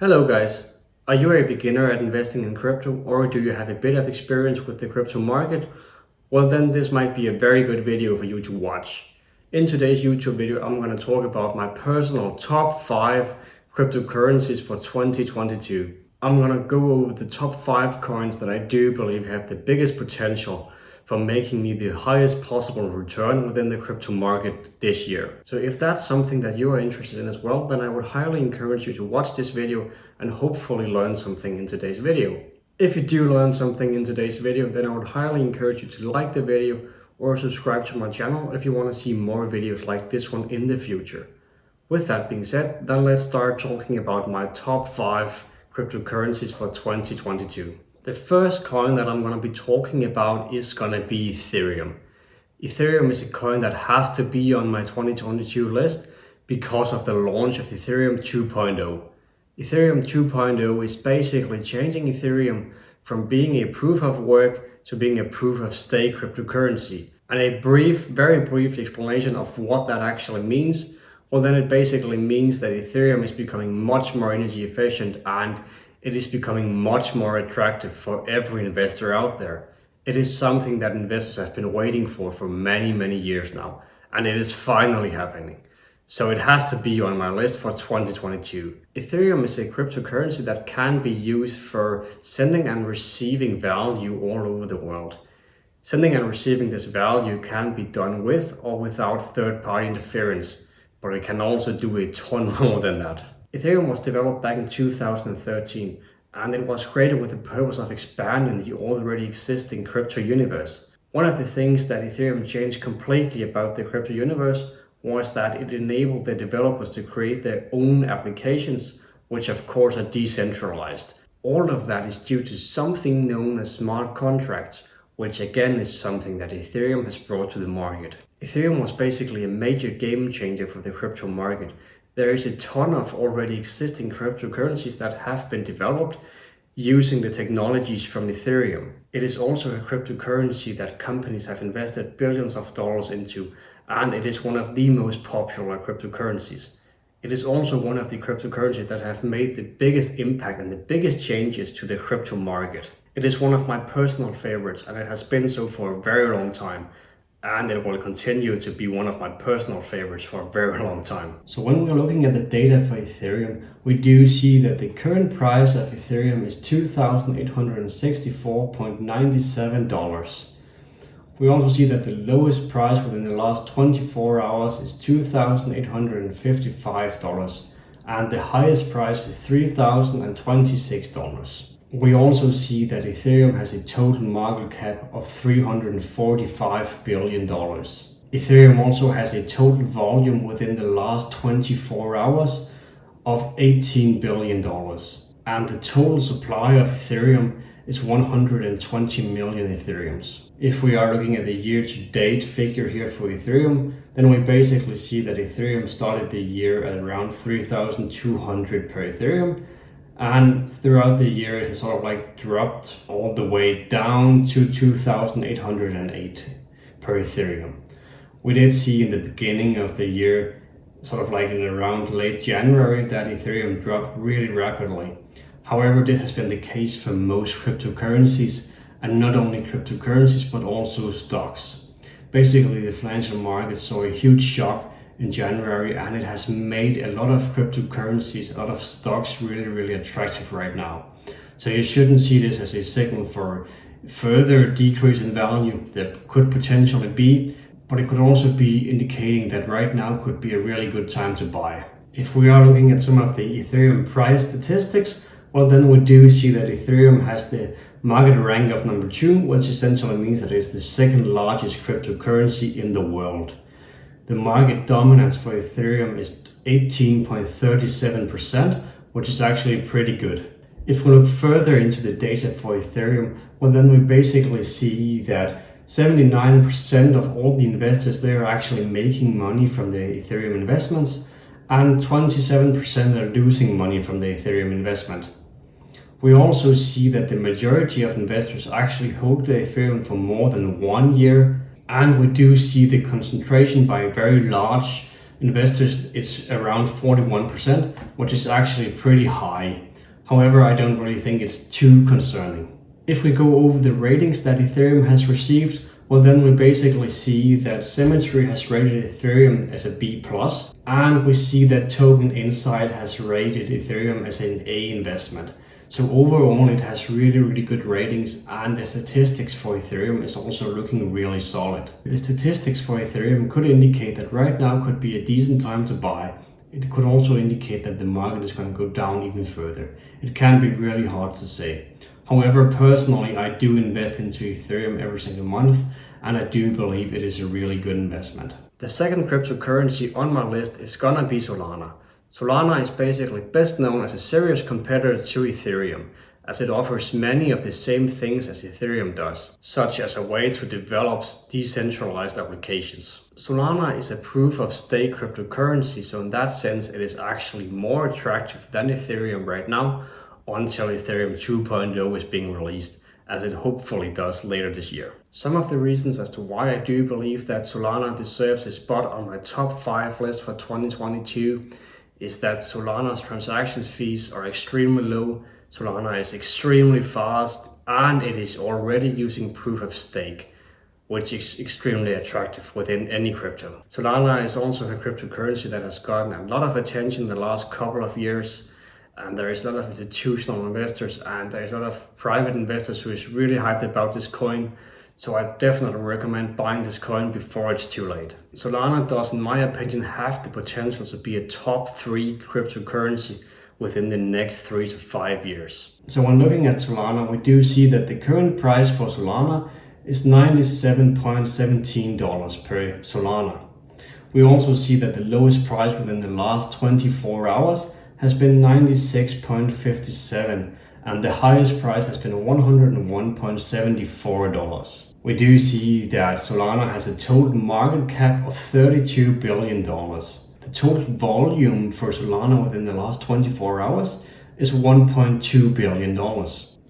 Hello guys, are you a beginner at investing in crypto, or do you have a bit of experience with the crypto market? Well, then this might be a very good video for you to watch. In today's YouTube video, I'm going to talk about my personal top 5 cryptocurrencies for 2022. I'm going to go over the top 5 coins that I do believe have the biggest potential for making me the highest possible return within the crypto market this year. So if that's something that you are interested in as well, then I would highly encourage you to watch this video and hopefully learn something in today's video. If you do learn something in today's video, then I would highly encourage you to like the video or subscribe to my channel if you want to see more videos like this one in the future. With that being said, then let's start talking about my top 5 cryptocurrencies for 2022. The first coin that I'm going to be talking about is going to be Ethereum. Ethereum is a coin that has to be on my 2022 list because of the launch of Ethereum 2.0. Ethereum 2.0 is basically changing Ethereum from being a proof of work to being a proof of stake cryptocurrency. And a very brief explanation of what that actually means, well then it basically means that Ethereum is becoming much more energy efficient and it is becoming much more attractive for every investor out there. It is something that investors have been waiting for many years now, and it is finally happening. So it has to be on my list for 2022. Ethereum is a cryptocurrency that can be used for sending and receiving value all over the world. Sending and receiving this value can be done with or without third-party interference, but it can also do a ton more than that. Ethereum was developed back in 2013, and it was created with the purpose of expanding the already existing crypto universe. One of the things that Ethereum changed completely about the crypto universe was that it enabled the developers to create their own applications, which of course are decentralized. All of that is due to something known as smart contracts, which again is something that Ethereum has brought to the market. Ethereum was basically a major game changer for the crypto market. There is a ton of already existing cryptocurrencies that have been developed using the technologies from Ethereum. It is also a cryptocurrency that companies have invested billions of dollars into, and it is one of the most popular cryptocurrencies. It is also one of the cryptocurrencies that have made the biggest impact and the biggest changes to the crypto market. It is one of my personal favorites, and it has been so for a very long time. And it will continue to be one of my personal favorites for a very long time. So when we're looking at the data for Ethereum, we do see that the current price of Ethereum is $2,864.97. We also see that the lowest price within the last 24 hours is $2,855, and the highest price is $3,026. We also see that Ethereum has a total market cap of $345 billion. Ethereum also has a total volume within the last 24 hours of $18 billion. And the total supply of Ethereum is 120 million Ethereums. If we are looking at the year-to-date figure here for Ethereum, then we basically see that Ethereum started the year at around 3,200 per Ethereum. And throughout the year, it has sort of like dropped all the way down to 2,808 per Ethereum. We did see in the beginning of the year, sort of like in around late January, that Ethereum dropped really rapidly. However, this has been the case for most cryptocurrencies, and not only cryptocurrencies, but also stocks. Basically, the financial market saw a huge shock in January, and it has made a lot of cryptocurrencies, a lot of stocks really attractive right now. So you shouldn't see this as a signal for further decrease in value. There could potentially be, but it could also be indicating that right now could be a really good time to buy. If we are looking at some of the Ethereum price statistics, well then we do see that Ethereum has the market rank of number 2, which essentially means that it's the second largest cryptocurrency in the world. The market dominance for Ethereum is 18.37%, which is actually pretty good. If we look further into the data for Ethereum, well then we basically see that 79% of all the investors there are actually making money from their Ethereum investments, and 27% are losing money from the Ethereum investment. We also see that the majority of investors actually hold the Ethereum for more than 1 year, and we do see the concentration by very large investors it's around 41%, which is actually pretty high. However, I don't really think it's too concerning. If we go over the ratings that Ethereum has received, well then we basically see that Symmetry has rated Ethereum as a B+, and we see that Token Insight has rated Ethereum as an A investment. So overall it has really good ratings, and the statistics for Ethereum is also looking really solid. The statistics for Ethereum could indicate that right now could be a decent time to buy. It could also indicate that the market is going to go down even further. It can be really hard to say. However, personally, I do invest into Ethereum every single month, and I do believe it is a really good investment. The second cryptocurrency on my list is gonna be Solana. Solana is basically best known as a serious competitor to Ethereum, as it offers many of the same things as Ethereum does, such as a way to develop decentralized applications. Solana is a proof-of-stake cryptocurrency, so in that sense it is actually more attractive than Ethereum right now, until Ethereum 2.0 is being released, as it hopefully does later this year. Some of the reasons as to why I do believe that Solana deserves a spot on my top 5 list for 2022 is that Solana's transaction fees are extremely low, Solana is extremely fast, and it is already using proof of stake, which is extremely attractive within any crypto. Solana is also a cryptocurrency that has gotten a lot of attention in the last couple of years, and there is a lot of institutional investors and there is a lot of private investors who is really hyped about this coin. So I definitely recommend buying this coin before it's too late. Solana does, in my opinion, have the potential to be a top 3 cryptocurrency within the next 3 to 5 years. So when looking at Solana, we do see that the current price for Solana is $97.17 per Solana. We also see that the lowest price within the last 24 hours has been 96.57, and the highest price has been $101.74. We do see that Solana has a total market cap of $32 billion. The total volume for Solana within the last 24 hours is $1.2 billion.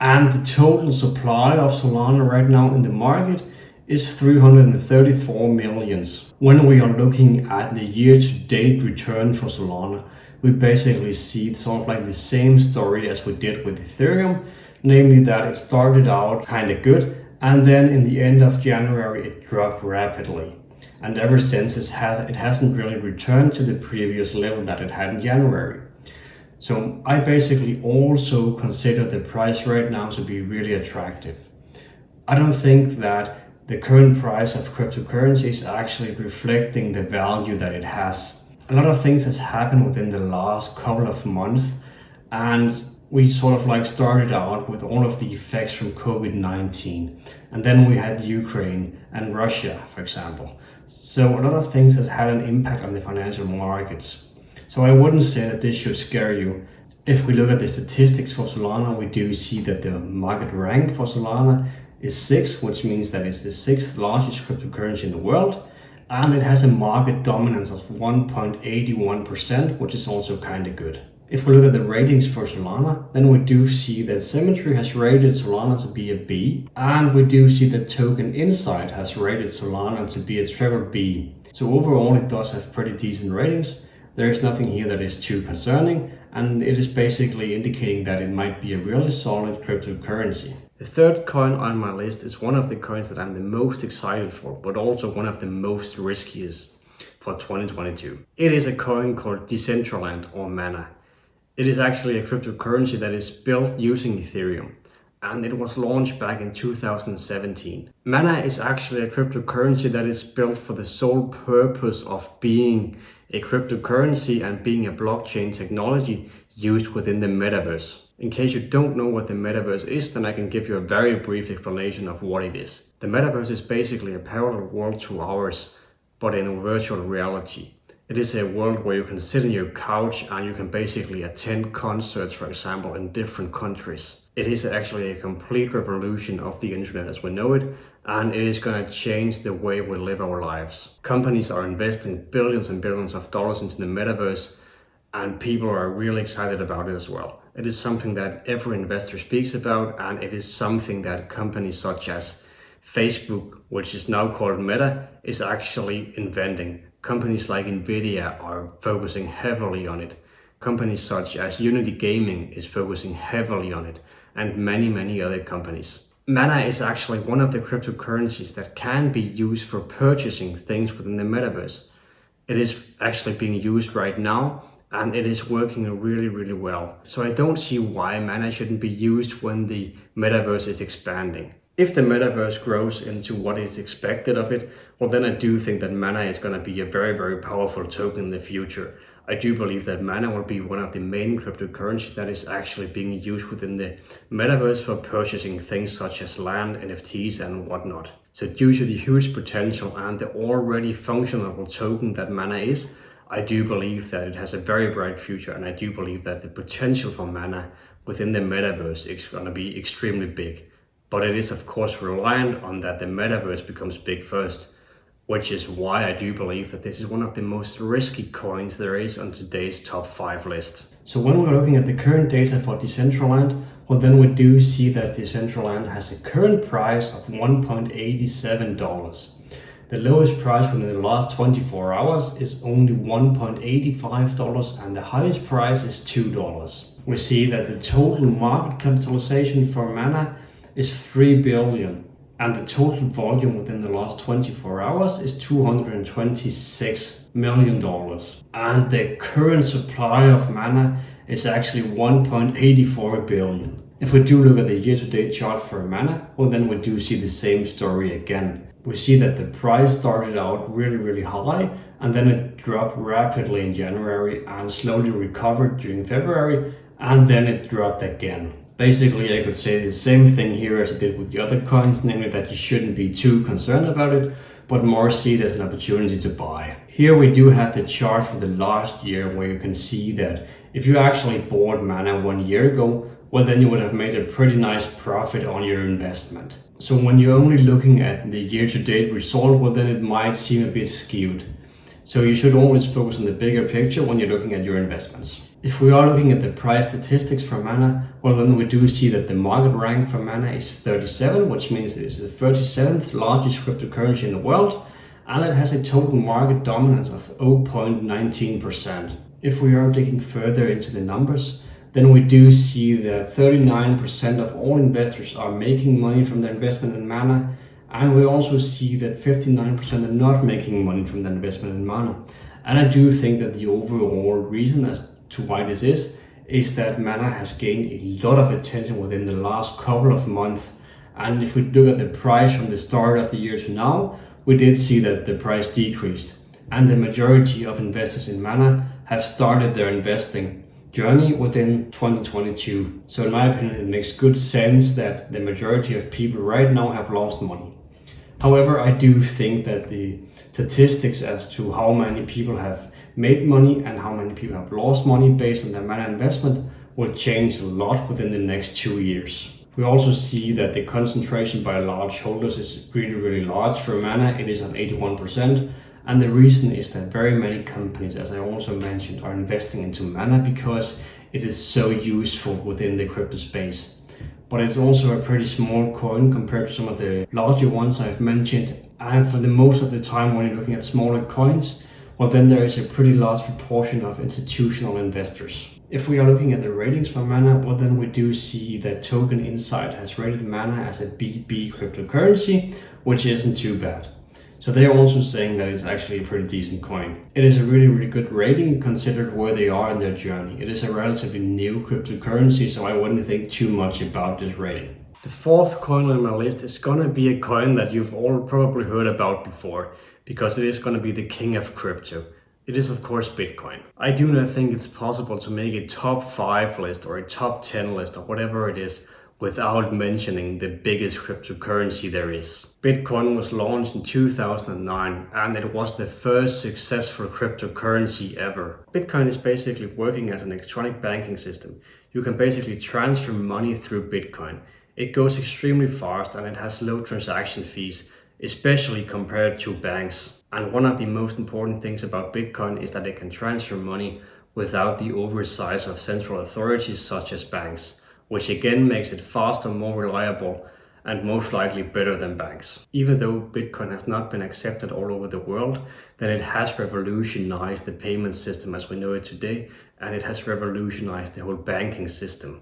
And the total supply of Solana right now in the market is 334 millions. When we are looking at the year-to-date return for Solana, we basically see sort of like the same story as we did with Ethereum, namely that it started out kind of good, and then in the end of January it dropped rapidly. And ever since it hasn't really returned to the previous level that it had in January. So I basically also consider the price right now to be really attractive. I don't think that the current price of cryptocurrency is actually reflecting the value that it has. A lot of things has happened within the last couple of months, and we sort of like started out with all of the effects from COVID-19, and then we had Ukraine and Russia, for example. So a lot of things has had an impact on the financial markets. So I wouldn't say that this should scare you. If we look at the statistics for Solana, we do see that the market rank for Solana is 6, which means that it's the 6th largest cryptocurrency in the world, and it has a market dominance of 1.81%, which is also kind of good. If we look at the ratings for Solana, then we do see that Symmetry has rated Solana to be a B, and we do see that Token Insight has rated Solana to be a triple B. So overall it does have pretty decent ratings. There is nothing here that is too concerning, and it is basically indicating that it might be a really solid cryptocurrency. The third coin on my list is one of the coins that I'm the most excited for, but also one of the most riskiest for 2022. It is a coin called Decentraland, or Mana. It is actually a cryptocurrency that is built using Ethereum, and it was launched back in 2017. Mana is actually a cryptocurrency that is built for the sole purpose of being a cryptocurrency and being a blockchain technology used within the metaverse. In case you don't know what the metaverse is, then I can give you a very brief explanation of what it is. The metaverse is basically a parallel world to ours, but in a virtual reality. It is a world where you can sit on your couch and you can basically attend concerts, for example, in different countries. It is actually a complete revolution of the internet as we know it, and it is going to change the way we live our lives. Companies are investing billions and billions of dollars into the metaverse, and people are really excited about it as well. It is something that every investor speaks about, and it is something that companies such as Facebook, which is now called Meta, is actually inventing. Companies like Nvidia are focusing heavily on it. Companies such as Unity Gaming is focusing heavily on it, and many other companies. Mana is actually one of the cryptocurrencies that can be used for purchasing things within the metaverse. It is actually being used right now, and it is working really well. So I don't see why Mana shouldn't be used when the metaverse is expanding. If the metaverse grows into what is expected of it, well, then I do think that Mana is going to be a very powerful token in the future. I do believe that Mana will be one of the main cryptocurrencies that is actually being used within the metaverse for purchasing things such as land, NFTs and whatnot. So due to the huge potential and the already functional token that Mana is, I do believe that it has a very bright future, and I do believe that the potential for Mana within the metaverse is going to be extremely big. But it is of course reliant on that the metaverse becomes big first, which is why I do believe that this is one of the most risky coins there is on today's top 5 list. So when we're looking at the current data for Decentraland, well, then we do see that Decentraland has a current price of $1.87. The lowest price within the last 24 hours is only $1.85, and the highest price is $2. We see that the total market capitalization for Mana is $3 billion, and the total volume within the last 24 hours is $226 million. And the current supply of Mana is actually 1.84 billion. If we do look at the year-to-date chart for Mana, well, then we do see the same story again. We see that the price started out really high, and then it dropped rapidly in January and slowly recovered during February, and then it dropped again. Basically, I could say the same thing here as I did with the other coins, namely that you shouldn't be too concerned about it, but more see it as an opportunity to buy. Here we do have the chart for the last year, where you can see that if you actually bought Mana 1 year ago, well, then you would have made a pretty nice profit on your investment. So when you're only looking at the year-to-date result, well, then it might seem a bit skewed. So you should always focus on the bigger picture when you're looking at your investments. If we are looking at the price statistics for Mana, well, then we do see that the market rank for Mana is 37, which means it is the 37th largest cryptocurrency in the world, and it has a total market dominance of 0.19%. If we are digging further into the numbers, then we do see that 39% of all investors are making money from their investment in Mana, and we also see that 59% are not making money from their investment in Mana. And I do think that the overall reason as to why this is that Mana has gained a lot of attention within the last couple of months. And if we look at the price from the start of the year to now, we did see that the price decreased, and the majority of investors in Mana have started their investing journey within 2022. So in my opinion, it makes good sense that the majority of people right now have lost money. However, I do think that the statistics as to how many people have made money and how many people have lost money based on their Mana investment will change a lot within the next 2 years. We also see that the concentration by large holders is really large. For Mana, it is on 81%. And the reason is that very many companies, as I also mentioned, are investing into Mana because it is so useful within the crypto space. But it's also a pretty small coin compared to some of the larger ones I've mentioned. And for the most of the time when you're looking at smaller coins, well, then there is a pretty large proportion of institutional investors. If we are looking at the ratings for Mana, well, then we do see that Token Insight has rated Mana as a BB cryptocurrency, which isn't too bad. So they're also saying that it's actually a pretty decent coin. It is a really good rating considered where they are in their journey. It is a relatively new cryptocurrency, so I wouldn't think too much about this rating. The fourth coin on my list is gonna be a coin that you've all probably heard about before, because it is gonna be the king of crypto. It is of course Bitcoin. I do not think it's possible to make a top 5 list or a top 10 list or whatever it is without mentioning the biggest cryptocurrency there is. Bitcoin was launched in 2009, and it was the first successful cryptocurrency ever. Bitcoin is basically working as an electronic banking system. You can basically transfer money through Bitcoin. It goes extremely fast and it has low transaction fees, especially compared to banks. And one of the most important things about Bitcoin is that it can transfer money without the oversight of central authorities such as banks, which again makes it faster, more reliable, and most likely better than banks. Even though Bitcoin has not been accepted all over the world, then it has revolutionized the payment system as we know it today, and it has revolutionized the whole banking system.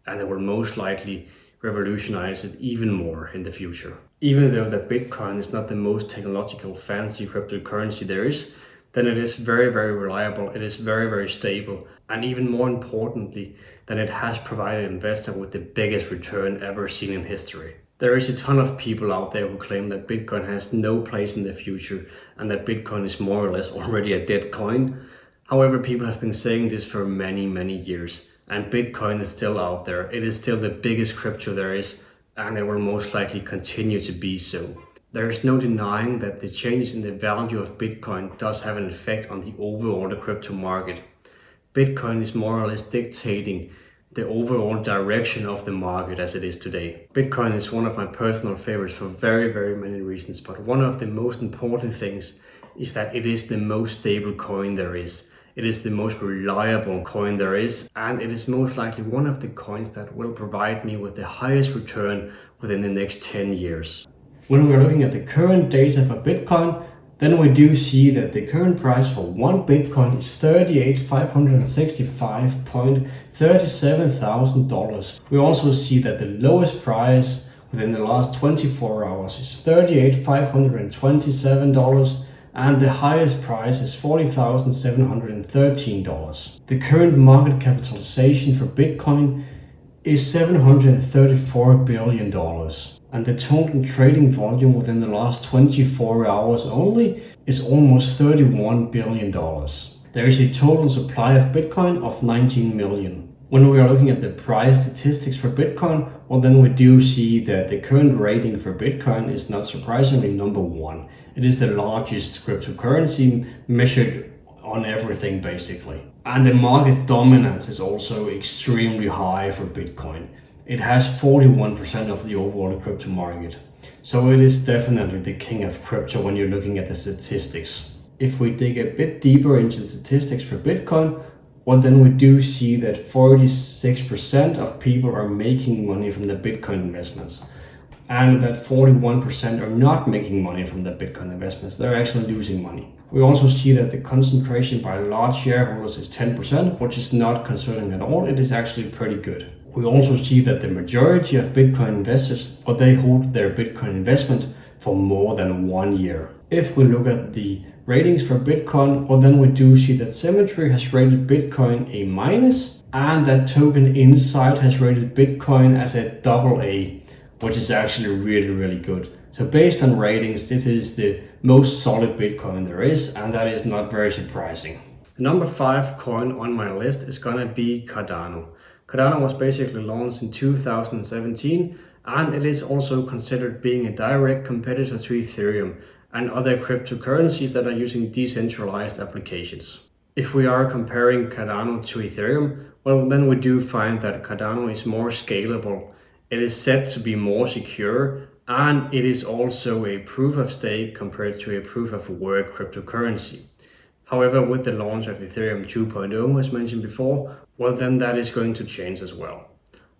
And it will most likely revolutionize it even more in the future. Even though that Bitcoin is not the most technological fancy cryptocurrency there is, then it is very, very reliable, it is very, very stable, and even more importantly, then it has provided investors with the biggest return ever seen in history. There is a ton of people out there who claim that Bitcoin has no place in the future and that Bitcoin is more or less already a dead coin. However, people have been saying this for many, many years, and Bitcoin is still out there. It is still the biggest crypto there is, and it will most likely continue to be so. There is no denying that the changes in the value of Bitcoin does have an effect on the overall crypto market. Bitcoin is more or less dictating the overall direction of the market as it is today. Bitcoin is one of my personal favorites for very, very many reasons, but one of the most important things is that it is the most stable coin there is. It is the most reliable coin there is, and it is most likely one of the coins that will provide me with the highest return within the next 10 years. When we're looking at the current data for Bitcoin, then we do see that the current price for one Bitcoin is $38,565.37,000. We also see that the lowest price within the last 24 hours is $38,527, and the highest price is $40,713. The current market capitalization for Bitcoin is $734 billion. And the total trading volume within the last 24 hours only is almost $31 billion. There is a total supply of Bitcoin of 19 million. When we are looking at the price statistics for Bitcoin, well, then we do see that the current rating for Bitcoin is not surprisingly number one. It is the largest cryptocurrency measured on everything basically. And the market dominance is also extremely high for Bitcoin. It has 41% of the overall crypto market. So it is definitely the king of crypto when you're looking at the statistics. If we dig a bit deeper into the statistics for Bitcoin, well, then we do see that 46% of people are making money from the Bitcoin investments, and that 41% are not making money from the Bitcoin investments. They're actually losing money. We also see that the concentration by large shareholders is 10%, which is not concerning at all. It is actually pretty good. We also see that the majority of Bitcoin investors, they hold their Bitcoin investment for more than 1 year. If we look at the ratings for Bitcoin, well, then we do see that Symmetry has rated Bitcoin A-, and that Token Insight has rated Bitcoin as a AA, which is actually really, really good. So based on ratings, this is the most solid Bitcoin there is, and that is not very surprising. The number 5 coin on my list is gonna be Cardano. Cardano was basically launched in 2017, and it is also considered being a direct competitor to Ethereum and other cryptocurrencies that are using decentralized applications. If we are comparing Cardano to Ethereum, well, then we do find that Cardano is more scalable. It is said to be more secure, and it is also a proof of stake compared to a proof of work cryptocurrency. However, with the launch of Ethereum 2.0, as mentioned before, well, then that is going to change as well.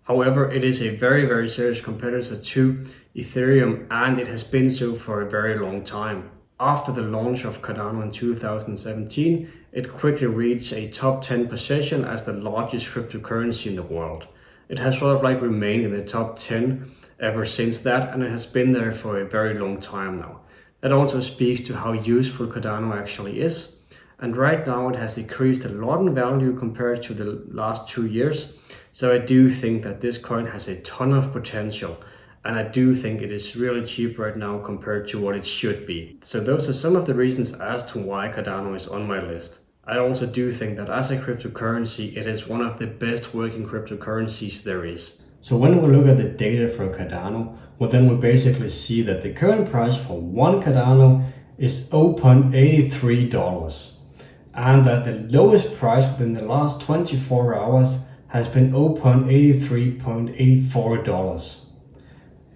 However, it is a very, very serious competitor to Ethereum, and it has been so for a very long time. After the launch of Cardano in 2017, it quickly reached a top 10 position as the largest cryptocurrency in the world. It has sort of like remained in the top 10 ever since that, and it has been there for a very long time now. That also speaks to how useful Cardano actually is. And right now it has decreased a lot in value compared to the last 2 years. So I do think that this coin has a ton of potential, and I do think it is really cheap right now compared to what it should be. So those are some of the reasons as to why Cardano is on my list. I also do think that as a cryptocurrency, it is one of the best working cryptocurrencies there is. So when we look at the data for Cardano, well, then we basically see that the current price for one Cardano is $0.83. And that the lowest price within the last 24 hours has been $0.8384,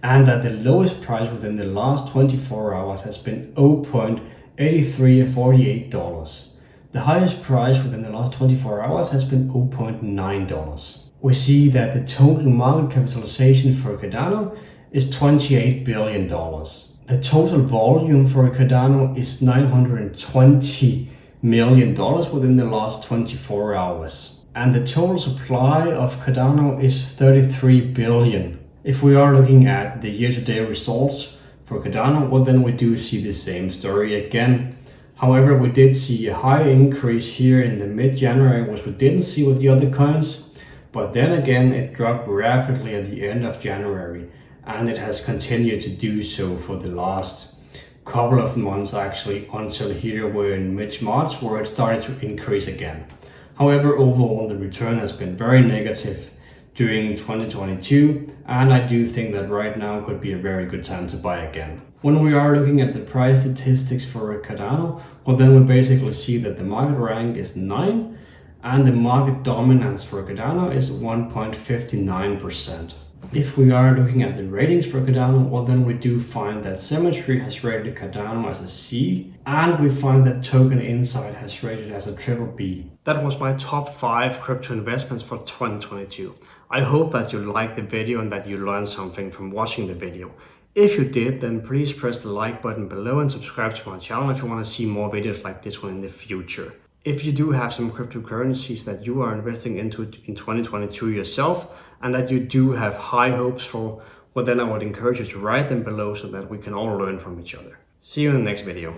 and that the lowest price within the last 24 hours has been $0.8348. The highest price within the last 24 hours has been $0.9. We see that the total market capitalization for Cardano is $28 billion. The total volume for Cardano is $920 million within the last 24 hours. And the total supply of Cardano is 33 billion. If we are looking at the year-to-date results for Cardano, well then we do see the same story again. However, we did see a high increase here in the mid-January, which we didn't see with the other coins. But then again, it dropped rapidly at the end of January, and it has continued to do so for the last couple of months actually, until here we're in mid-March, where it started to increase again. However, overall the return has been very negative during 2022, and I do think that right now could be a very good time to buy again. When we are looking at the price statistics for Cardano, well then we basically see that the market rank is 9 and the market dominance for Cardano is 1.59%. If we are looking at the ratings for Cardano, well then we do find that Symmetry has rated Cardano as a C, and we find that Token Insight has rated as a triple B. That was my top 5 crypto investments for 2022. I hope that you liked the video and that you learned something from watching the video. If you did, then please press the like button below and subscribe to my channel if you want to see more videos like this one in the future. If you do have some cryptocurrencies that you are investing into in 2022 yourself and that you do have high hopes for, well then I would encourage you to write them below so that we can all learn from each other. See you in the next video.